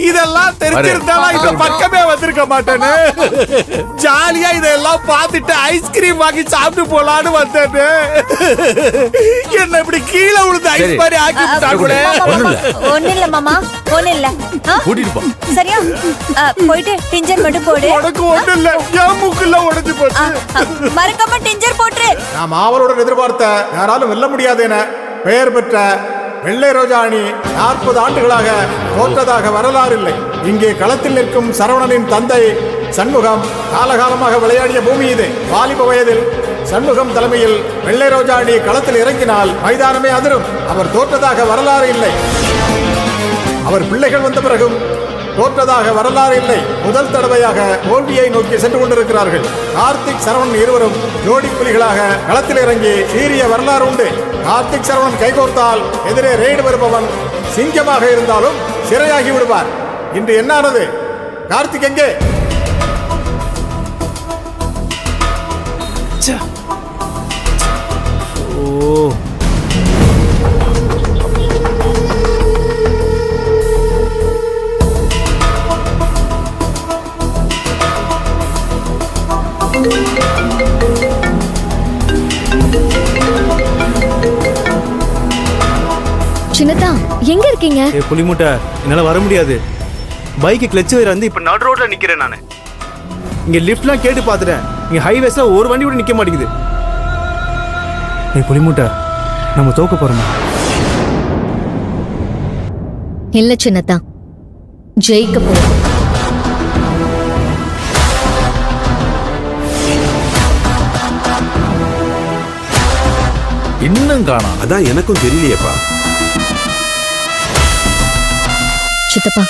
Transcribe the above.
இதெல்லாம் தெரிஞ்சிருந்தாலும் இந்த பக்கமே வந்திருக்க மாட்டேன்னு. ஜாலியா இதெல்லாம் பார்த்துட்டு ஐஸ்கிரீம் வாங்கி சாப்பிட்டு போலான்னு வந்தேன்னு. என்ன இப்படி கீழே விழுந்து ஐஸ் மாதிரி ஆக்கி விட்டாங்களே. ஒண்ணு இல்ல மாமா, ஒண்ணு இல்ல. கூட்டிட்டு போ. சரியா? போயிட்டு டிஞ்சர் மட்டும் போடு. உனக்கு ஒண்ணு இல்ல, என் மூக்குல உடைஞ்சு போச்சு. மறக்காம டிஞ்சர் போட்டுரு. நாம் ஆவலுடன் எதிர்பார்த்த யாராலும் வெல்ல முடியாது என பெயர் பெற்ற வெள்ளை ரோஜா அணி 40 ஆண்டுகளாக தோற்றதாக வரலாறு இல்லை. இங்கே களத்தில் நிற்கும் சரவணனின் தந்தை சண்முகம் காலகாலமாக விளையாடிய பூமி இது. வாலிப வயதில் சண்முகம் தலைமையில் வெள்ளை ரோஜா அணி களத்தில் இறங்கினால் மைதானமே அதிரும். அவர் தோற்றதாக வரலாறு இல்லை. அவர் பிள்ளைகள் வந்த பிறகும் தோற்றதாக வரலாறு இல்லை. முதல் தடவையாக தோல்வியை நோக்கி சென்று கொண்டிருக்கிறார்கள். கார்த்திக் சரவணன் இருவரும் ஜோடி புலிகளாக களத்தில் இறங்கி சீரிய வரலாறு உண்டு. கார்த்திக் சரவணன் கைகோர்த்தால் எதிரே ரெய்டு வருபவன் சிங்கமாக இருந்தாலும் சிறையாகி விடுவார். இன்று என்னானது? கார்த்திக் எங்கே? ஓ, சின்னதா எங்க இருக்கீங்க? புலிமுட்டை, என்னால வர முடியாது. பைக்கு கிளச் வேற வந்து இப்ப நடு ரோட்ல நிக்கிறேன் நானு. இங்க லிஃப்ட்லாம் கேட்டு பாத்துட்டேன். இங்க ஹைவேஸ்ல ஒரு வண்டி கூட நிக்க மாட்டேங்குது. புலிமுட்டை, நம்ம தோக்க போறோமா? இல்ல சின்னதா, ஜெயிக்க போறோம். இன்னும் காணோம். அதான் எனக்கும் தெரியலையேப்பா. சித்தப்பா,